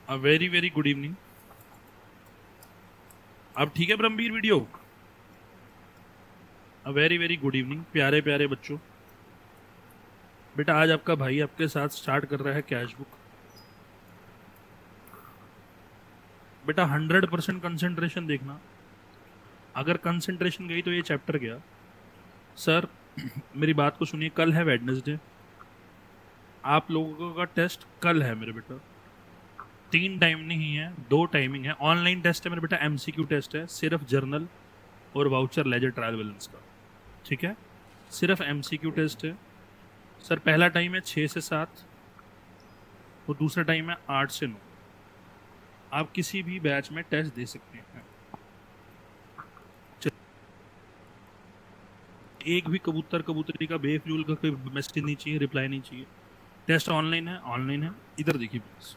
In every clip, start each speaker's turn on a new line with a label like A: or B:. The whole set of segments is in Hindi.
A: अ वेरी वेरी गुड इवनिंग। अब ठीक है Brahmaveer video. A very very good evening प्यारे प्यारे बच्चों। बेटा आज आपका भाई आपके साथ स्टार्ट कर रहा है कैश बुक। बेटा 100% कंसंट्रेशन देखना। अगर कंसंट्रेशन गई तो ये चैप्टर गया। सर मेरी बात को सुनिए, कल है वेडनेसडे। आप लोगों का टेस्ट कल है मेरे बेटा। 3 टाइम नहीं है, 2 टाइमिंग है। ऑनलाइन टेस्ट है मेरे बेटा, एमसीक्यू टेस्ट है, सिर्फ जर्नल और वाउचर लेजर ट्रायल बैलेंस का। ठीक है, सिर्फ एमसीक्यू टेस्ट है। सर पहला टाइम है 6 से 7 और दूसरा टाइम है 8 से 9। आप किसी भी बैच में टेस्ट दे सकते हैं। एक भी कबूतर कबूतरी का बेफजूल का कोई मैसेज नहीं चाहिए, रिप्लाई नहीं चाहिए। टेस्ट ऑनलाइन है, ऑनलाइन है। इधर देखिए प्लीज,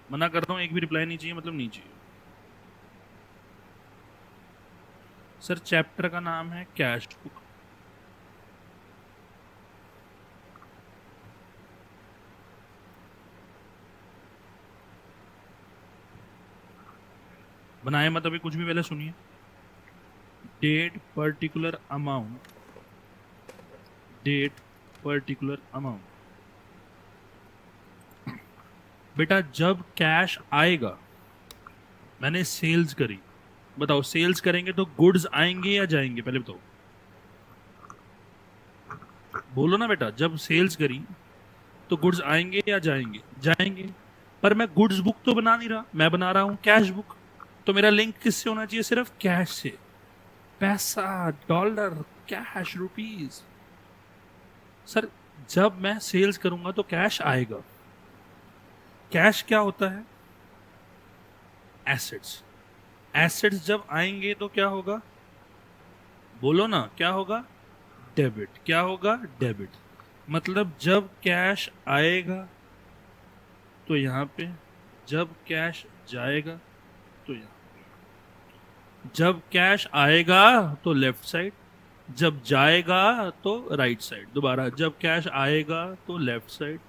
A: मना कर रहा हूँ, एक भी रिप्लाई नहीं चाहिए मतलब नहीं चाहिए। सर चैप्टर का नाम है कैश बुक। बनाए मत अभी कुछ भी, पहले सुनिए। Date particular amount, date particular amount. बेटा जब कैश आएगा, मैंने सेल्स करी, बताओ सेल्स करेंगे तो गुड्स आएंगे या जाएंगे, पहले बताओ। बोलो ना बेटा, जब सेल्स करी तो गुड्स आएंगे या जाएंगे, जाएंगे। पर मैं गुड्स बुक तो बना नहीं रहा, मैं बना रहा हूं कैश बुक। तो मेरा लिंक किससे होना चाहिए? सिर्फ कैश से। पैसा, डॉलर, कैश, रुपीस। सर जब मैं सेल्स करूंगा तो कैश आएगा। कैश क्या होता है? एसेट्स। एसेट्स जब आएंगे तो क्या होगा? बोलो ना, क्या होगा? डेबिट। क्या होगा? डेबिट। मतलब जब कैश आएगा तो यहां पे, जब कैश जाएगा तो यहां। जब कैश आएगा तो लेफ्ट साइड, जब जाएगा तो राइट साइड। दोबारा, जब कैश आएगा तो लेफ्ट साइड,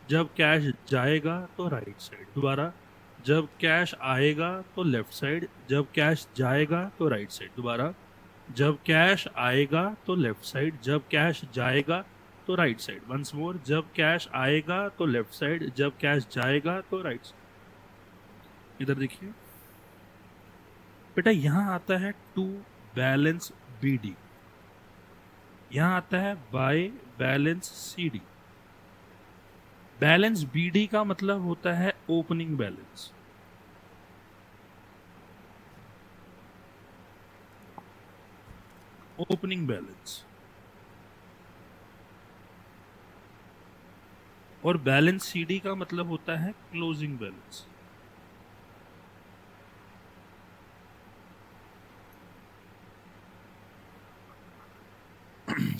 A: जब कैश जाएगा तो राइट साइड। दोबारा, जब कैश आएगा तो लेफ्ट साइड, जब कैश जाएगा तो राइट साइड। दोबारा, जब कैश आएगा तो लेफ्ट साइड, जब कैश जाएगा तो राइट साइड। वंस मोर, जब कैश आएगा तो लेफ्ट साइड, जब कैश जाएगा तो राइट साइड। इधर देखिए बेटा, यहां आता है टू बैलेंस बीडी, यहां आता है by balance CD. Balance BD का मतलब होता है ओपनिंग बैलेंस। Opening balance. और बैलेंस सीडी का मतलब होता है क्लोजिंग बैलेंस।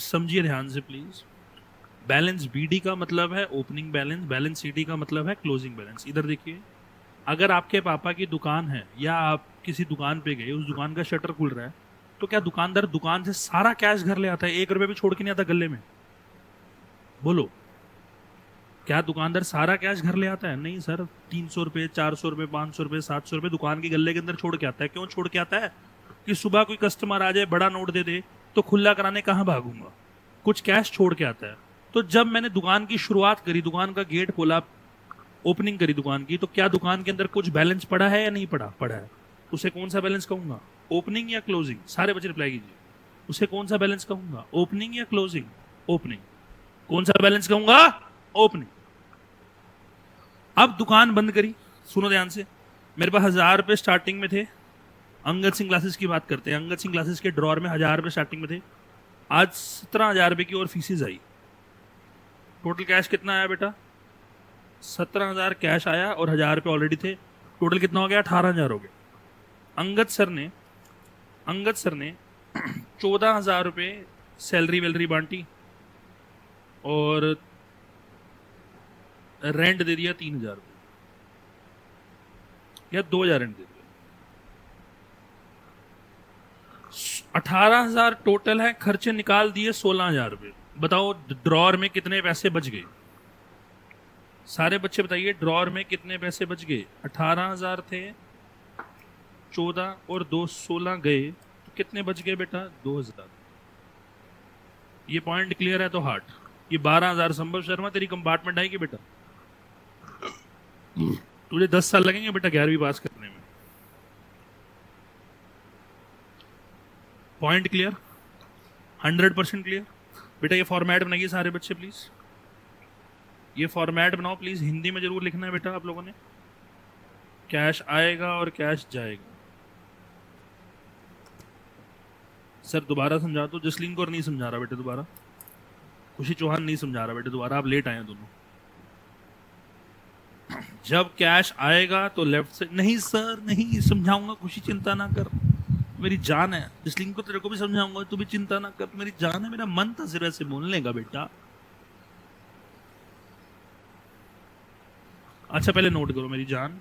A: समझिए ध्यान से प्लीज। बैलेंस बीडी का मतलब है ओपनिंग बैलेंस, बैलेंस सीडी का मतलब है क्लोजिंग बैलेंस। इधर देखिए, अगर आपके पापा की दुकान है या आप किसी दुकान पे गए, उस दुकान का शटर खुल रहा है, तो क्या दुकानदार दुकान से सारा कैश घर ले आता है? 1 रुपए भी छोड़ के नहीं आता गले में? बोलो, क्या दुकानदार सारा कैश घर ले आता है? नहीं सर, 300 रुपए, 400 रुपए, 500 रुपए, 700 रुपए दुकान के गले के अंदर छोड़ के आता है। क्यों छोड़ के आता है? कि सुबह कोई कस्टमर आ जाए, बड़ा नोट दे दे, तो खुला कराने कहाँ भागूंगा, कुछ कैश छोड़ के आता है। तो जब मैंने दुकान की शुरुआत करी, दुकान का गेट खोला, ओपनिंग करी दुकान की, तो क्या दुकान के अंदर कुछ बैलेंस पड़ा है या नहीं पड़ा? पड़ा है। उसे कौन सा बैलेंस कहूंगा? ओपनिंग या क्लोजिंग? सारे बच्चे रिप्लाई कीजिए। उसे कौन सा बैलेंस कहूंगा? ओपनिंग या क्लोजिंग? ओपनिंग। कौन सा बैलेंस कहूंगा? ओपनिंग। अब दुकान बंद करी, सुनो ध्यान से। मेरे पास 1000 रुपए स्टार्टिंग में थे। अंगद सिंह क्लासेस की बात करते हैं। अंगद सिंह क्लासेस के ड्रॉर में 1000 रुपए स्टार्टिंग में थे। आज 17,000 रुपए की और फीसेज आई। टोटल कैश कितना आया बेटा? 17,000 कैश आया और 1000 रुपए ऑलरेडी थे। टोटल कितना हो गया? 18,000 हो गया। अंगद सर ने 14,000 रुपए सैलरी वैलरी बांटी और रेंट दे दिया 3,000 रुपए या 2,000 रेंट दे दिया। 18,000 टोटल है, खर्चे निकाल दिए 16,000 रुपए। बताओ ड्रॉर में कितने पैसे बच गए? सारे बच्चे बताइए ड्रॉर में कितने पैसे बच गए? 18,000 थे, 14 और 2 16 गए, तो कितने बच गए बेटा? 2,000। ये पॉइंट क्लियर है तो हार्ट। ये 12,000 संभव शर्मा तेरी कंपार्टमेंट आएगी बेटा। तुझे 10 साल लगेंगे बेटा 11वीं पास करने में। Point clear? 100% क्लियर? बेटा ये फॉर्मेट बनाइए सारे बच्चे प्लीज, ये फॉर्मेट बनाओ प्लीज, हिंदी में जरूर लिखना है बेटा आप लोगों ने। कैश आएगा और कैश जाएगा। सर दोबारा समझा दो, जसलीन को नहीं समझा रहा बेटे दोबारा, खुशी चौहान नहीं समझा रहा बेटे दोबारा, आप लेट आए हैं दोनों। जब कैश आएगा तो लेफ्ट से, नहीं सर नहीं समझाऊंगा, खुशी चिंता ना कर, मेरी जान है। जसलीन को तेरे को भी समझाऊंगा, तू भी चिंता ना कर, मेरी जान है, मेरा मन था सिर्फ ऐसे बोलने का बेटा। अच्छा पहले नोट करो मेरी जान,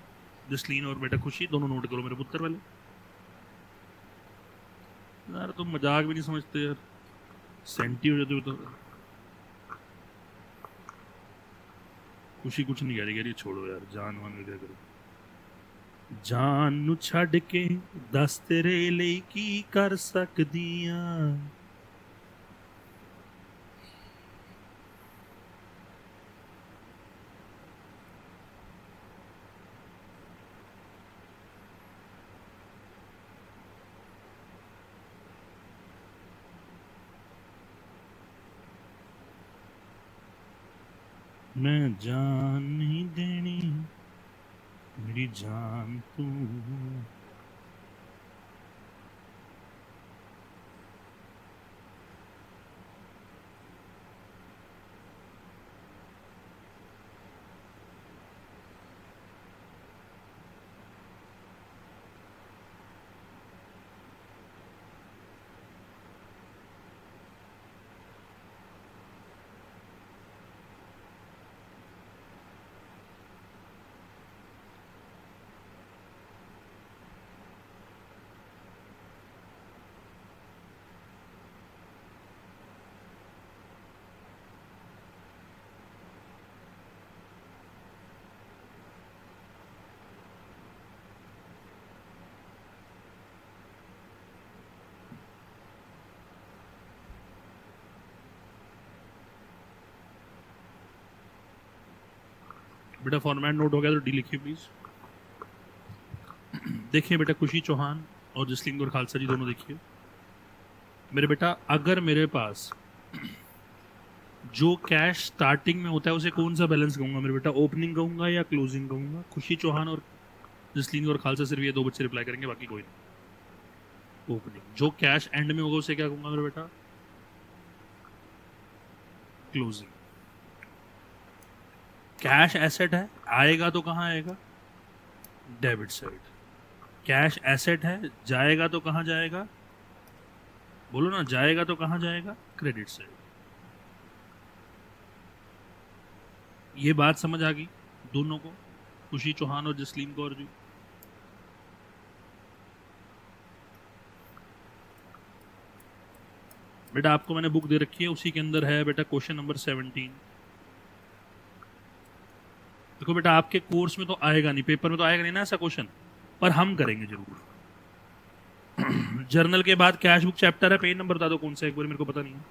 A: जसलीन और बेटा खुशी दोनों नोट करो मेरे पुत्र वाले। यार तुम मजाक भी नहीं समझते यार, सेंटी हो जाते हो तो। खुशी कुछ नहीं कह रही छोड़ो यार, जान मान क्या करो। जान नु छड़ के दस तेरे लिए की कर सकदियां, मैं जान नहीं देनी, मेरी जान तू। बेटा फॉर्मेट नोट हो गया तो डी लिखिए प्लीज। देखिए बेटा खुशी चौहान और जसलीन और खालसा जी दोनों देखिए मेरे बेटा, अगर मेरे पास जो कैश स्टार्टिंग में होता है उसे कौन सा बैलेंस कहूंगा मेरे बेटा? ओपनिंग कहूंगा या क्लोजिंग कहूंगा? खुशी चौहान और जसलीन और खालसा सिर्फ ये दो बच्चे रिप्लाई करेंगे, बाकी कोई नहीं। ओपनिंग। जो कैश एंड में होगा उसे क्या कहूंगा मेरे बेटा? क्लोजिंग। कैश एसेट है, आएगा तो कहां आएगा? Debit side. कैश एसेट है, जाएगा तो कहां जाएगा? बोलो ना, जाएगा तो कहां जाएगा? Credit side. ये बात समझ आ गई दोनों को, खुशी चौहान और जसलीन कौर जी? बेटा आपको मैंने बुक दे रखी है, उसी के अंदर है बेटा क्वेश्चन नंबर 17। देखो बेटा आपके कोर्स में तो आएगा नहीं, पेपर में तो आएगा नहीं ना ऐसा क्वेश्चन, पर हम करेंगे जरूर। जर्नल के बाद कैश बुक चैप्टर है, पेज नंबर बता दो कौन सा, एक बार मेरे को पता नहीं है।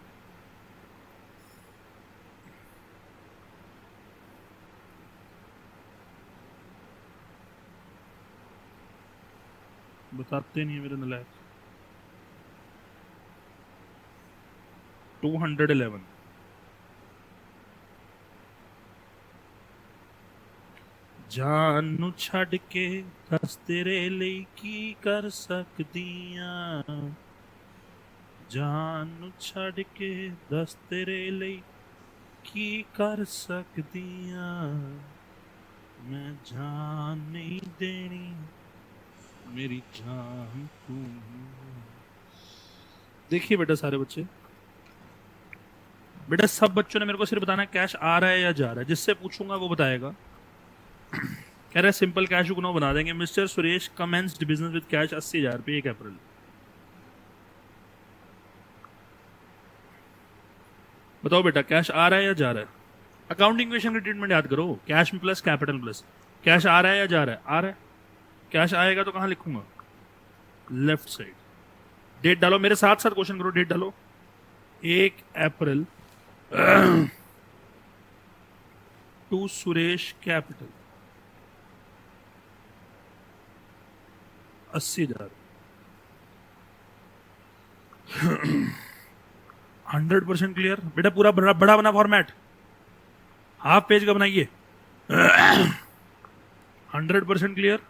A: बताते नहीं है मेरे नलायक। 211। जान नु छड़ के दस तेरे लिए की कर सकदियां, जान नु छड़ के दस तेरे लिए की कर सकदियां, मैं जान नहीं देनी, मेरी जान तू। देखिए बेटा सारे बच्चे, बेटा सब बच्चों ने मेरे को सिर्फ बताना है कैश आ रहा है या जा रहा है, जिससे पूछूंगा वो बताएगा। कह रहे सिंपल कैश बुक नो बना देंगे। Mister Suresh commenced business with cash 80,000 रुपये 1 अप्रैल। बताओ बेटा कैश आ रहा है या जा रहा है? अकाउंटिंग इक्वेशन का ट्रीटमेंट याद करो, कैश में प्लस कैपिटल प्लस। कैश आ रहा है या जा रहा है? आ रहा है। कैश आएगा तो कहां लिखूंगा? Left side. डेट डालो, मेरे साथ साथ क्वेश्चन करो, डेट डालो। 1 अप्रैल टू सुरेश कैपिटल 80,000। 100% क्लियर बेटा, पूरा बड़ा बड़ा बना फॉर्मेट, हाफ पेज का बनाइए। 100% क्लियर।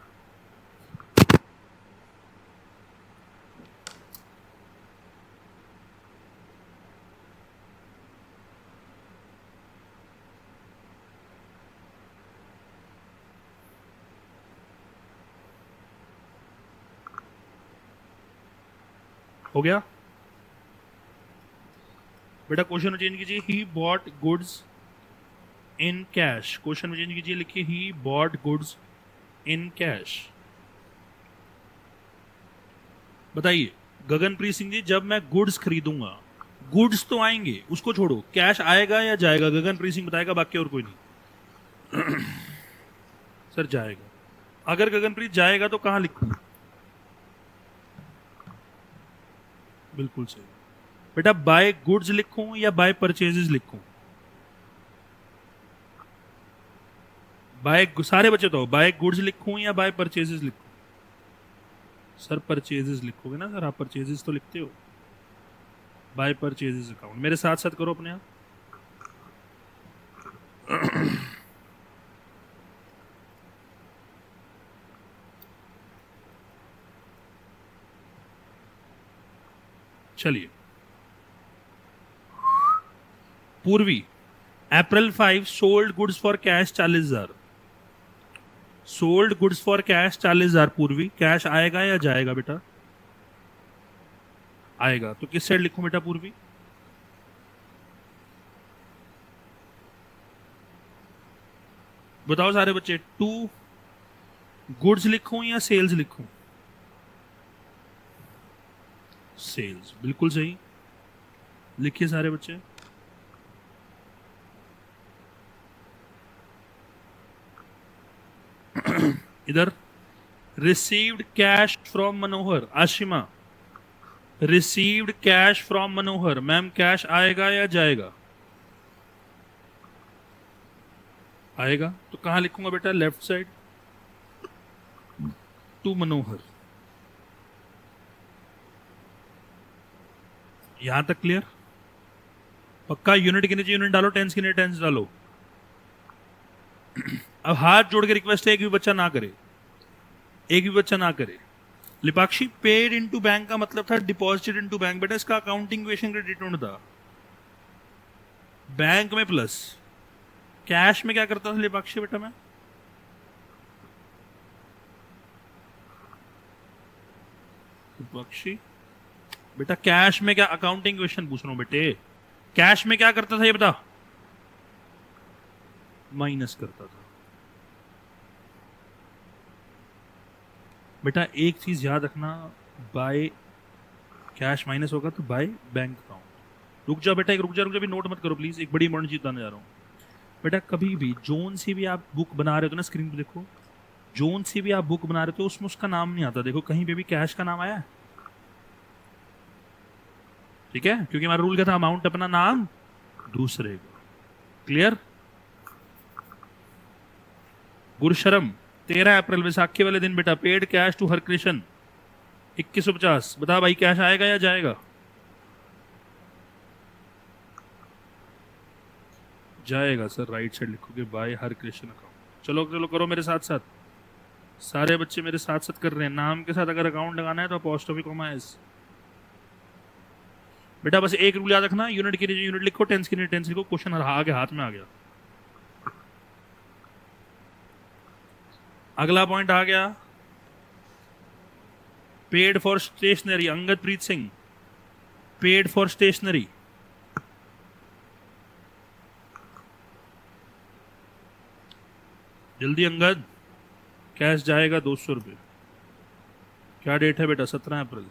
A: हो गया बेटा? क्वेश्चन में चेंज कीजिए, he bought goods in cash. Question में चेंज कीजिए, लिखिए he bought goods in cash. बताइए गगनप्रीत सिंह जी, जब मैं गुड्स खरीदूंगा, गुड्स तो आएंगे, उसको छोड़ो, कैश आएगा या जाएगा? गगनप्रीत सिंह बताएगा, बाकी और कोई नहीं। सर जाएगा। अगर गगनप्रीत जाएगा तो कहां लिखूं? बिल्कुल सही बेटा। बाय गुड्स लिखूं या बाय परचेजेस लिखूं? बाय, सारे बच्चे तो बाय गुड्स लिखूं या बाय परचेजेस लिखूं? सर परचेजेस लिखोगे ना सर, आप परचेजेस तो लिखते हो। बाय परचेजेस अकाउंट, मेरे साथ साथ करो अपने आप। चलिए, पूर्वी अप्रैल 5 sold goods for cash 40,000। Sold goods for cash 40,000 पूर्वी। कैश आएगा या जाएगा बेटा? आएगा। तो किस साइड लिखूं बेटा पूर्वी? बताओ सारे बच्चे, टू गुड्स लिखूं या सेल्स लिखूं? सेल्स, बिल्कुल सही। लिखिए सारे बच्चे। इधर received cash from Manohar. Ashima, received cash from Manohar. Ma'am cash आएगा या जाएगा? आएगा। तो कहां लिखूंगा बेटा? लेफ्ट साइड, टू मनोहर। यहां तक क्लियर? पक्का? यूनिट के नीचे यूनिट डालो, टेंस के नीचे टेंस डालो। अब हाथ जोड़ के रिक्वेस्ट है, एक भी बच्चा ना करे, एक भी बच्चा ना करे। लिपाक्षी, पेड इनटू बैंक का मतलब था डिपॉजिटेड इनटू बैंक। बेटा इसका अकाउंटिंग इक्वेशन का ट्रीटमेंट था, बैंक में प्लस। कैश में क्या करता था लिपाक्षी बेटा? मैं लिपाक्षी बेटा, कैश में क्या? अकाउंटिंग क्वेश्चन पूछ रहा हूं बेटे। कैश में क्या करता था ये बता? माइनस करता था। बेटा एक चीज याद रखना, बाय कैश माइनस होगा तो बाय बैंक अकाउंट। रुक जा बेटा, एक रुक जा, भी नोट मत करो प्लीज, एक बड़ी इंपॉर्टेंट चीज बताने जा रहा हूं बेटा। कभी भी जोन सी भी आप बुक बना रहे हो तो ना, स्क्रीन पे देखो, जोन सी भी आप बुक बना रहे हो उसमें उसका नाम नहीं आता। देखो कहीं पे भी कैश का नाम आया है? ठीक है, क्योंकि हमारा रूल क्या था? अमाउंट अपना, नाम दूसरे का। क्लियर? गुरशरम, 13 अप्रैल वैसाखी वाले दिन बेटा, पेड कैश टू हरकृष्ण 2150। बता भाई कैश आएगा या जाएगा? जाएगा सर। राइट साइड लिखोगे बाय हरकृष्ण अकाउंट। चलो चलो करो मेरे साथ साथ, सारे बच्चे मेरे साथ साथ कर रहे हैं। नाम के साथ अगर अकाउंट लगाना है तो अपोस्ट्रोफी कॉमा एस। बेटा बस एक रूल याद रखना, यूनिट के नीचे यूनिट लिखो, टेंस के नीचे टेंस लिखो। क्वेश्चन आगे हाथ में आ गया। अगला पॉइंट आ गया, paid for stationery. Angad Preet Singh, paid for stationery. जल्दी अंगद, कैश जाएगा 200 रुपये। क्या डेट है बेटा? 17 अप्रैल।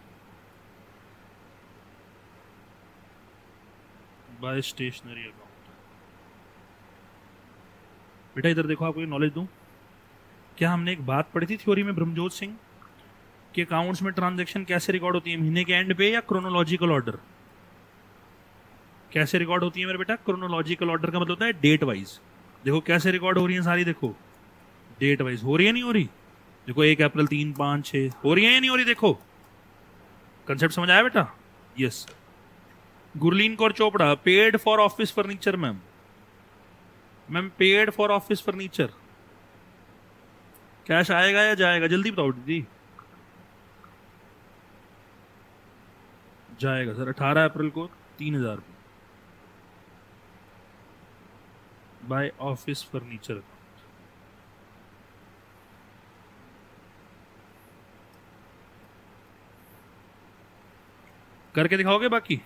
A: Bye stationery account. बेटा इधर देखो, आपको नॉलेज दूं क्या। हमने एक बात पढ़ी थी थ्योरी में ब्रह्मजोत सिंह कि अकाउंट्स में ट्रांजैक्शन कैसे रिकॉर्ड होती है, महीने के एंड पे या क्रोनोलॉजिकल ऑर्डर। कैसे रिकॉर्ड होती है मेरे बेटा? क्रोनोलॉजिकल ऑर्डर का मतलब होता है डेट वाइज। देखो कैसे रिकॉर्ड हो रही है सारी, देखो डेट वाइज हो रही है नहीं हो रही। देखो 1 अप्रैल 3 5 6 हो रही है या नहीं हो रही? देखो कंसेप्ट समझ आया बेटा? Yes. Gurleen Kaur Chopra paid for office furniture. Ma'am ma'am paid for office furniture, cash आएगा या जाएगा? जल्दी बताओ दीदी। जाएगा सर, 18 अप्रैल को 3,000 बाय ऑफिस फर्नीचर। करके दिखाओगे बाकी?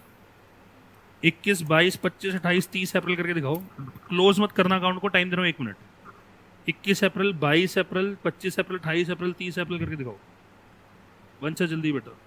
A: 21 22 25 28 30 अप्रैल करके दिखाओ। क्लोज मत करना अकाउंट को, टाइम दे रहा हूँ 1 मिनट। 21 अप्रैल 22 अप्रैल 25 अप्रैल 28 अप्रैल 30 अप्रैल करके दिखाओ। वंशा जल्दी बेटा।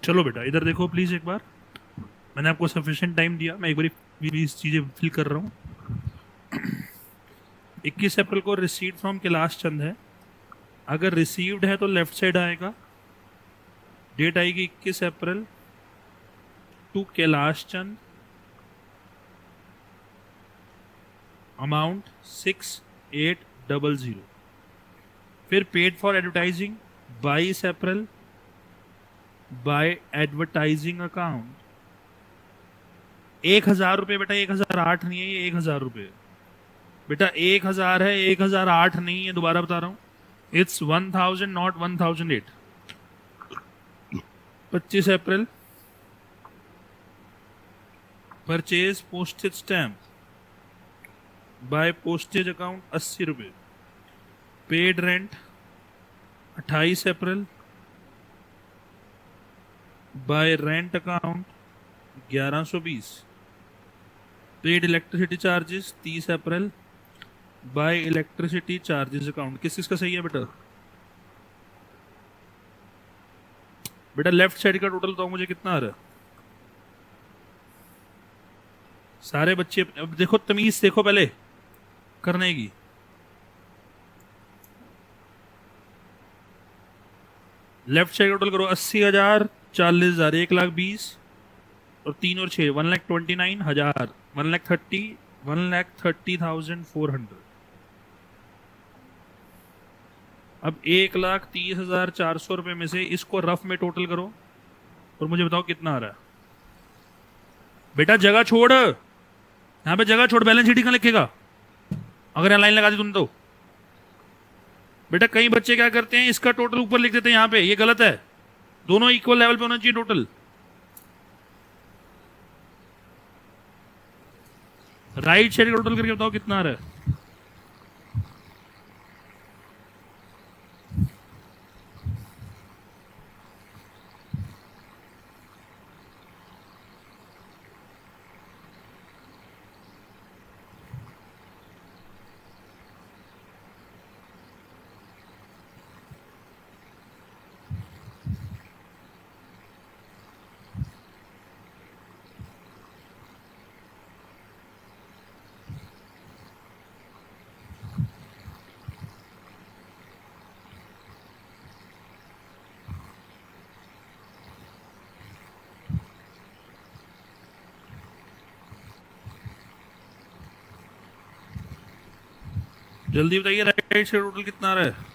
A: चलो बेटा इधर देखो प्लीज एक बार। मैंने आपको सफिशिएंट टाइम दिया, मैं एक बार इस चीजें फिल कर रहा हूँ। 21 अप्रैल को रिसीव्ड फ्रॉम कैलाश चंद है। अगर रिसीव्ड है तो लेफ्ट साइड आएगा, डेट आएगी 21 April to Kailash Chand, amount 6800। फिर paid for advertising 22 April by advertising account 1000 रुपये। बेटा 1008 नहीं है, ये 1000 रुपये। बेटा 1000 है, 1008 नहीं है, दोबारा बता रहा हूं, it's 1000 not 1008। 25 April purchase postage stamp by postage account 80 रुपये। Paid rent 28 April by rent account 1120। Paid electricity charges 30 April by electricity charges account. किस किस का सही है बेटा? बेटा लेफ्ट साइड का टोटल बताओ मुझे कितना आ रहा है। सारे बच्चे अब देखो, तमीज देखो पहले करने की। लेफ्ट साइड टोटल करो, 80,000, 40,000, 1,20,000 और 3 और 6 1,29,000, 1,30,400। अब 1,30,400 रुपये में से इसको रफ में टोटल करो और मुझे बताओ कितना आ रहा है। बेटा जगह छोड़, यहां पे जगह छोड़, बैलेंस शीट कहां लिखेगा अगर यहां लाइन लगा दी तुमने तो। बेटा कई बच्चे क्या करते हैं, इसका टोटल ऊपर लिख देते हैं यहां पे, ये गलत है। दोनों इक्वल लेवल पे होना चाहिए टोटल। राइट साइड का टोटल करके बताओ कितना आ रहा है। जल्दी बताइए राइट साइड टोटल कितना आ रहा है।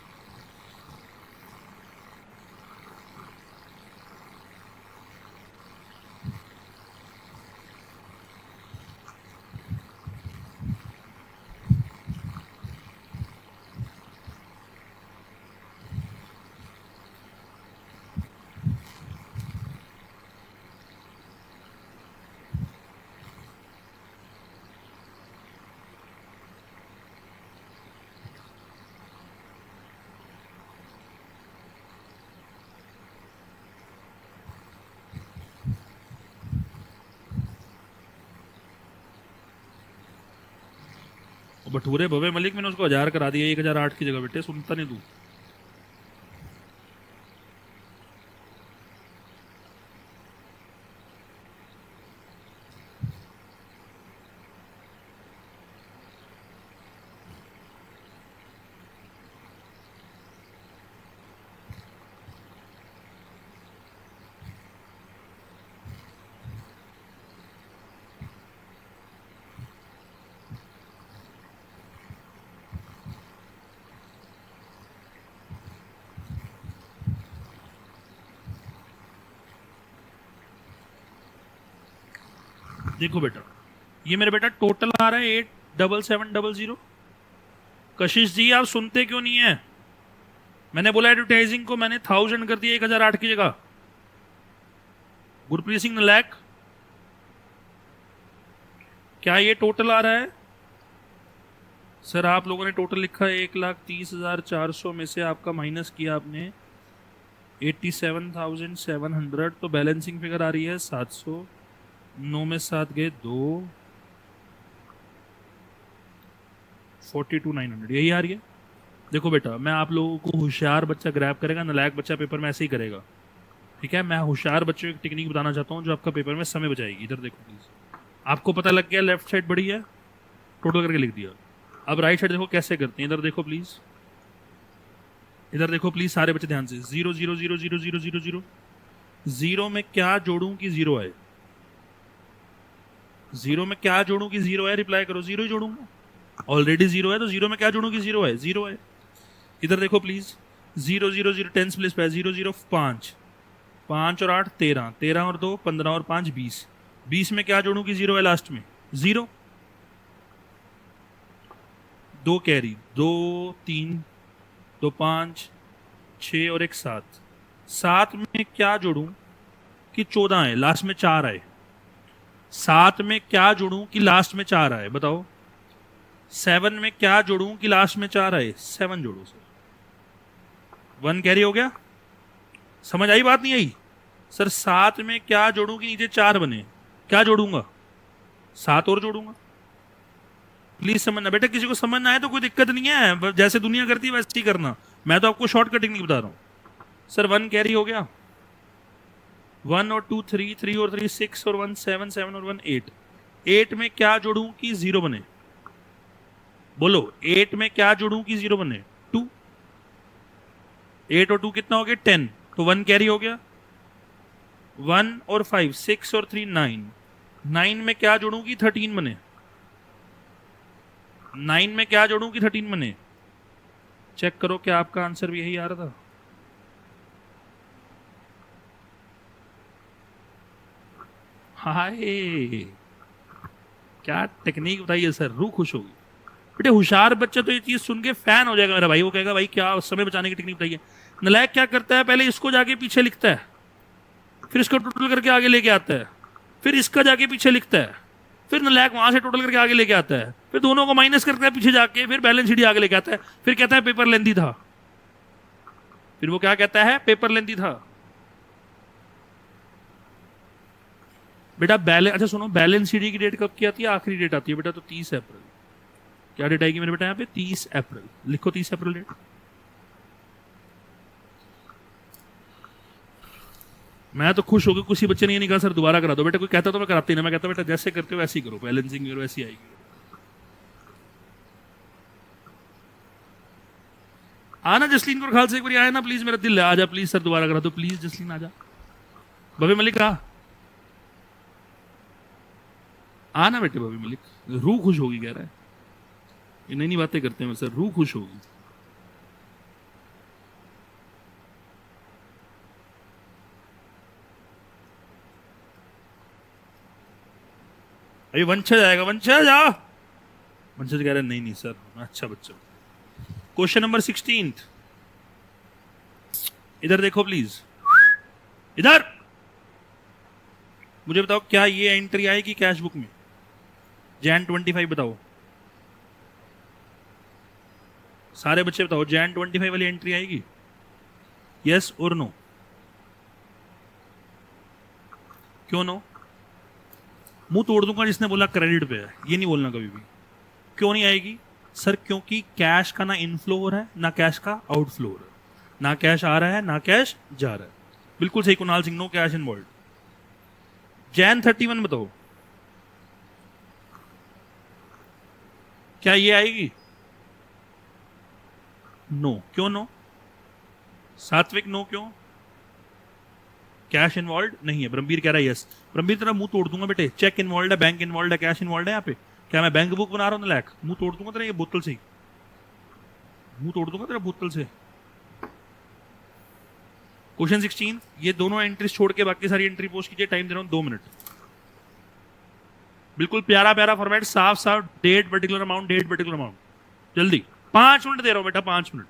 A: भटूरे भवे मलिक मैंने उसको 1000 करा दिया 1008 की जगह। बेटे सुनता नहीं तू। देखो बेटा, ये मेरे बेटा टोटल आ रहा है 87700। कशिश जी आप सुनते क्यों नहीं है? मैंने बोला एडवर्टाइजिंग को मैंने 1000 कर दिया 1008 की जगह। गुरप्रीत सिंह नलैक, क्या ये टोटल आ रहा है? सर आप लोगों ने टोटल लिखा है 1,30,400 में से आपका माइनस किया आपने 87,700, तो बैलेंसिंग फिगर आ रही है 700। 9 में 7 गए 2, 42,900 यही आ रही है। देखो बेटा मैं आप लोगों को होशियार बच्चा ग्रैब करेगा, नालायक बच्चा पेपर में ऐसे ही करेगा। ठीक है, मैं होशियार बच्चों की टेक्निक बताना चाहता हूँ जो आपका पेपर में समय बचाएगी। इधर देखो प्लीज, आपको पता लग गया लेफ्ट साइड बड़ी है, टोटल करके लिख दिया। अब राइट साइड देखो कैसे करते हैं, इधर देखो प्लीज, इधर देखो प्लीज सारे बच्चे ध्यान से। 0 0 0 0 0 0 0 0 में क्या जोड़ूं कि 0 आए? 0 में क्या जोड़ूं कि 0 आए? रिप्लाई करो। 0 ही जोड़ूंगा। ऑलरेडी जीरो है तो जीरो में क्या जोड़ूं कि जीरो है, जीरो है। इधर देखो please, zero zero zero tens place पे है, जीरो जीरो पाँच, पाँच और आठ तेरह, तेरह और दो पंद्रह और पाँच बीस, बीस में क्या जोड़ूं कि जीरो है लास्ट में, जीरो। दो कैरी, दो तीन, दो पाँच, छः और एक सात, सात में क्या जोड़ूं कि चौदह है, लास्ट में चार आए। सात में क्या जोड़ूं कि लास्ट में चार आए, बताओ। सेवन में क्या जोड़ूं कि लास्ट में चार आए, सेवन जोड़ो सर। वन कैरी हो गया, समझ आई बात नहीं आई? सर सात में क्या जोड़ूं कि नीचे चार बने, क्या जोड़ूंगा, सात और जोड़ूंगा। प्लीज समझना बेटा, किसी को समझ ना आए तो कोई दिक्कत नहीं है, जैसे दुनिया करती है वैसे ही करना, मैं तो आपको शॉर्ट कटिंग नहीं बता रहा हूं। सर वन कैरी हो गया, वन और टू थ्री, थ्री और थ्री सिक्स और वन सेवन, सेवन और वन एट, एट में क्या जोड़ूं कि जीरो बने, बोलो एट में क्या जोड़ूं कि जीरो बने, टू। एट और टू कितना हो गया, टेन, तो वन कैरी हो गया। वन और फाइव, सिक्स और थ्री नाइन, नाइन में क्या जोड़ूं कि थर्टीन बने, नाइन में क्या जोड़ूं कि थर्टीन बने। चेक करो क्या आपका आंसर भी यही आ रहा था। हाय, क्या टेक्निक बताइए सर, रूह खुश होगी। बेटे होशियार बच्चा तो ये चीज सुन के फैन हो जाएगा मेरा भाई, वो कहेगा भाई क्या समय बचाने की टेक्निक बताइए। नलायक क्या करता है, पहले इसको जाके पीछे लिखता है, फिर इसको टोटल करके आगे लेके आता है, फिर इसका जाके पीछे लिखता है, फिर नलायक वहां से टोटल करके आगे लेके आता है, फिर दोनों को माइनस करता है पीछे जाके, फिर बैलेंस शीट आगे लेके आता है, फिर कहता है पेपर लेंथी था। फिर वो क्या कहता है, पेपर लेंथी था। बेटा बैलेंस, अच्छा सुनो, बैलेंस शीट की डेट कब की आती है, आखिरी डेट आती है बेटा, तो 30 अप्रैल। क्या डेट आएगी मेरे बेटा यहाँ पे, 30 अप्रैल, लिखो 30 अप्रैल डेट। मैं तो खुश हो गया, किसी बच्चे ने ये नहीं कहा सर दोबारा करा दो, बेटा कोई कहता तो मैं कराती ना, मैं कहता बेटा जैसे करते हो वैसे ही करो, बैलेंसिंग करो वैसी आएगी। आना जसलीन को खाल से एक बार आया ना प्लीज, मेरा दिल है, आजा प्लीज सर दोबारा करा दो प्लीज, जसलीन आजा। बबे मलिक आना बेटे, बबे मलिक, रूह खुश होगी कह रहा है, ये नई नई बातें करते हैं सर, रूह खुश होगी। अभी वंशज आएगा, वंशज आ। वंशज कह रहा है नहीं नहीं सर, अच्छा बच्चा। क्वेश्चन नंबर 16, इधर देखो प्लीज, इधर मुझे बताओ क्या ये एंट्री आएगी कैश बुक में, जैन 25 बताओ, सारे बच्चे बताओ, जैन 25 वाली एंट्री आएगी, यस और नो। क्यों नो? मुंह तोड़ दूंगा जिसने बोला क्रेडिट पे है, ये नहीं बोलना कभी भी। क्यों नहीं आएगी सर? क्योंकि कैश का ना इनफ्लो हो रहा है ना कैश का आउटफ्लो हो रहा है, ना कैश आ रहा है ना कैश जा रहा है। बिल्कुल सही Kunal Singh, no cash involve. जैन 31 बताओ क्या ये आएगी? नो। क्यों नो? सात्विक नो क्यों? कैश इन्वॉल्व नहीं है। ब्रह्मवीर कह रहा है यस। ब्रह्मवीर तेरा मुंह तोड़ दूंगा बेटे, चेक इन्वॉल्व है, बैंक इन्वॉल्व है, कैश इन्वॉल्व है यहाँ पे। क्या मैं बैंक बुक बना रहा हूँ नलायक? मुंह तोड़ दूंगा तेरा ये बोतल से, मुंह तोड़ दूंगा तेरा बोतल से। क्वेश्चन 16, ये दोनों एंट्रीज छोड़ के बाकी सारी एंट्री पोस्ट कीजिए, टाइम दे रहा हूं 2 मिनट। बिल्कुल प्यारा प्यारा फॉर्मेट, साफ साफ, date particular amount, date particular amount, जल्दी 5 मिनट दे रहा हूं बेटा, 5 मिनट।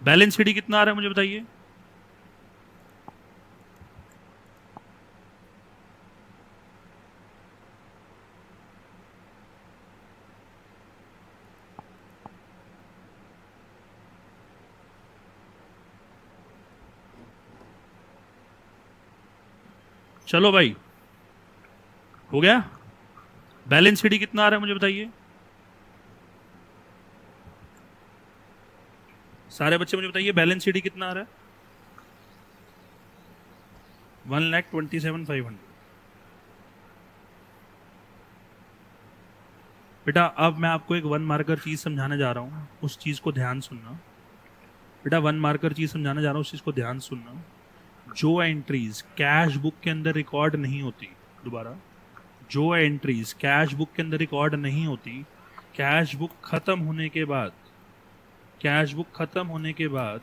A: बैलेंस शीट कितना आ रहा है मुझे बताइए। चलो भाई, हो गया। बैलेंस शीट कितना आ रहा है मुझे बताइए। सारे बच्चे मुझे बताइए बैलेंस शीट कितना आ रहा है। 1,27,500। बेटा अब मैं आपको एक वन मार्कर चीज समझाने जा रहा हूँ, उस चीज को ध्यान सुनना। बेटा वन मार्कर चीज समझाने जा रहा हूँ, उस चीज को ध्यान सुनना। जो एंट्रीज कैश बुक के अंदर रिकॉर्ड नहीं होती, दोबारा, जो एंट्रीज कैश बुक के अंदर रिकॉर्ड नहीं होती, कैश बुक खत्म होने के बाद, कैश बुक खत्म होने के बाद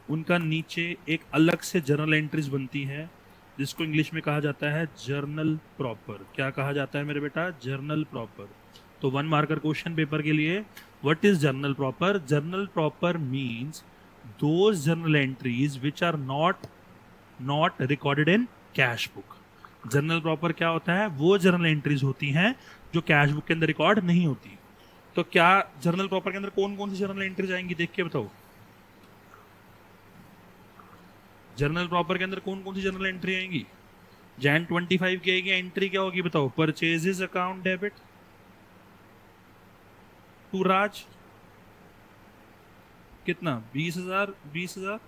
A: उनका नीचे एक अलग से जर्नल एंट्रीज बनती है, जिसको इंग्लिश में कहा जाता है जर्नल प्रॉपर। क्या कहा जाता है मेरे बेटा? Journal proper. तो वन मार्कर क्वेश्चन पेपर के लिए, what is journal proper? Journal proper means those journal entries which are not recorded in cash book. Journal proper क्या होता है? वो जर्नल एंट्रीज होती हैं जो कैश बुक के अंदर रिकॉर्ड नहीं होती। तो क्या जर्नल प्रॉपर के अंदर कौन कौन सी जर्नल एंट्रीज आएंगी, देख के बताओ। जर्नल प्रॉपर के अंदर कौन कौन सी जर्नल एंट्री आएंगी? जैन 25 की आएगी एंट्री, क्या होगी बताओ? परचेजेस अकाउंट डेबिट टू राज, कितना? 20,000 20,000।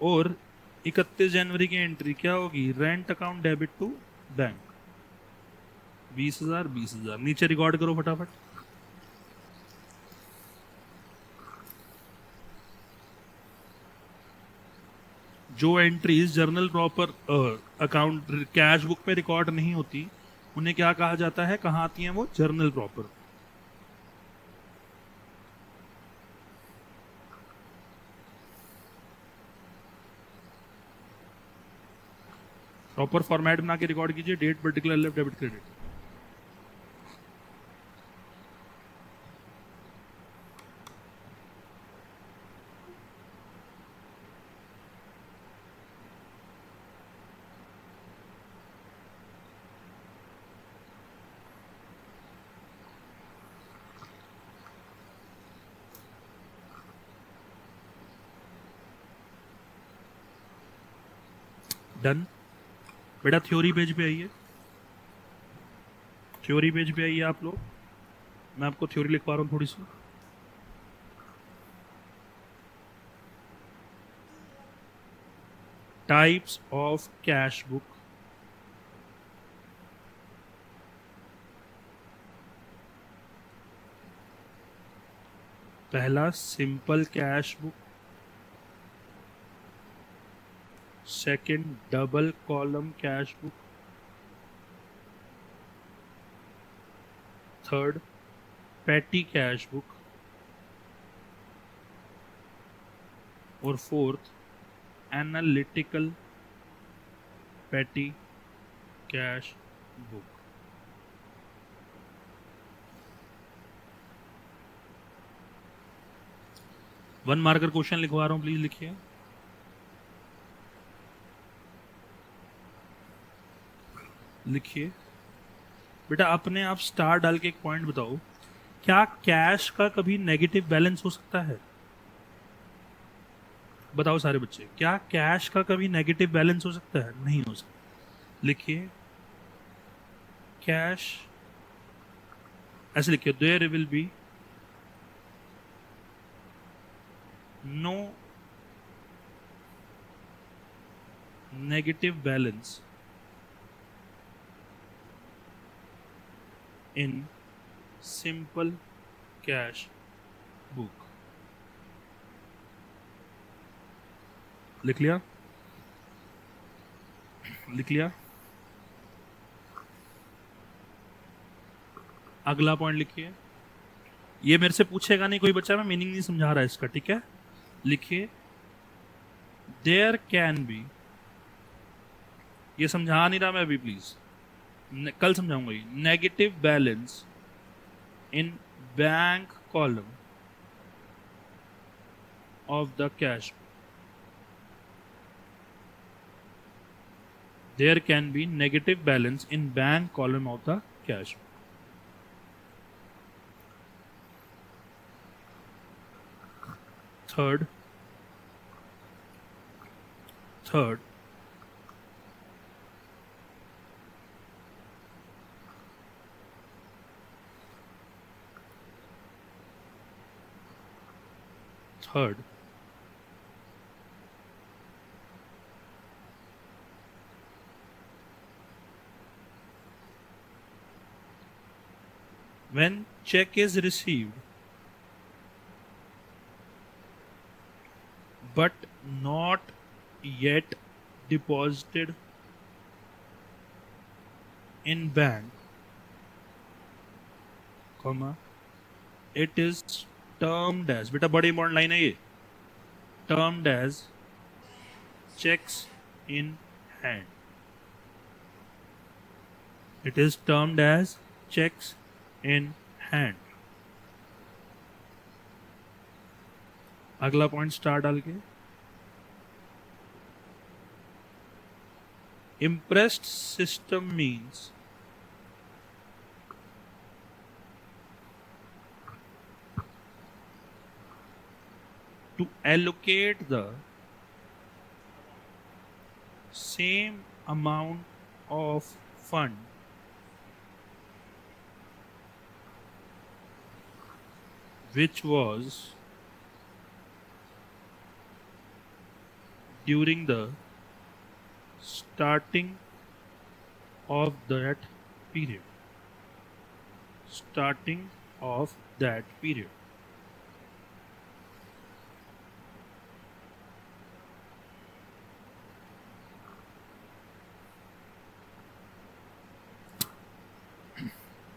A: और 31 जनवरी की एंट्री क्या होगी? Rent account debit to bank, 20,000 20,000। नीचे रिकॉर्ड करो फटाफट। जो entries journal proper account cash book में रिकॉर्ड नहीं होती, उन्हें क्या कहा जाता है? कहाँ आती हैं वो? Journal proper. प्रॉपर फॉर्मेट बना के रिकॉर्ड कीजिए, date, particular, left, debit, credit. Done. बेटा थ्योरी पेज पे आइए, थ्योरी पेज पे आइए आप लोग। मैं आपको थ्योरी लिखवा रहा हूँ थोड़ी सी। Types of cash book. पहला simple cash book, second double column cash book, third petty cash book, और fourth analytical petty cash book. One marker question लिखवा रहा हूं, प्लीज लिखिए। लिखिए बेटा, अपने आप स्टार डाल के एक पॉइंट बताओ, क्या कैश का कभी नेगेटिव बैलेंस हो सकता है? बताओ सारे बच्चे, क्या कैश का कभी नेगेटिव बैलेंस हो सकता है? नहीं हो सकता। लिखिए कैश, ऐसे लिखिए, there will be no negative balance in simple cash book. लिख लिया? लिख लिया? अगला पॉइंट लिखिए। ये मेरे से पूछेगा नहीं कोई बच्चा, मैं मीनिंग नहीं समझा रहा इसका, ठीक है? लिखिए देयर कैन बी, ये समझा नहीं रहा मैं अभी, प्लीज कल समझाऊंगा ये। Negative balance in bank column of the cash. There can be negative balance in bank column of the cash. Third, when check is received but not yet deposited in bank, comma, it is termed as, बेटा बड़ी इंपॉर्टेंट लाइन है ये, termed as checks in hand. It is termed as checks in hand. अगला पॉइंट स्टार डाल के, impressed system means to allocate the same amount of fund which was during the starting of that period. Starting of that period.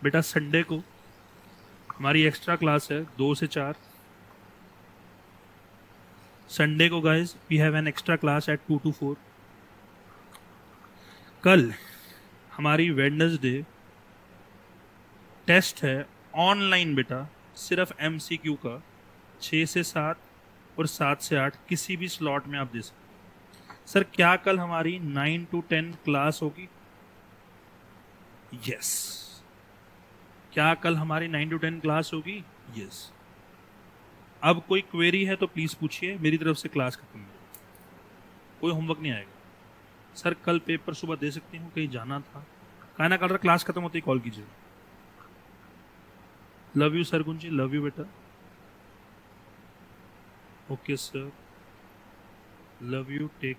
A: बेटा संडे को हमारी एक्स्ट्रा क्लास है 2 से 4. संडे को guys we have an extra class at 2 to 4. कल हमारी वेडनेसडे टेस्ट है ऑनलाइन बेटा, सिर्फ MCQ का 6 से 7 और 7 से 8 किसी भी स्लॉट में आप दे सकते. सर क्या कल हमारी 9 to 10 क्लास होगी? यस. क्या कल हमारी 9 to 10 क्लास होगी? यस. अब कोई क्वेरी है तो प्लीज पूछिए, मेरी तरफ से क्लास खत्म है, कोई होमवर्क नहीं आएगा. सर कल पेपर सुबह दे सकती हूँ, कहीं जाना था, कहना कर रहा, क्लास खत्म होती कॉल कीजिए. Love you sir Gunji, love you बेटा. Okay sir, love you, take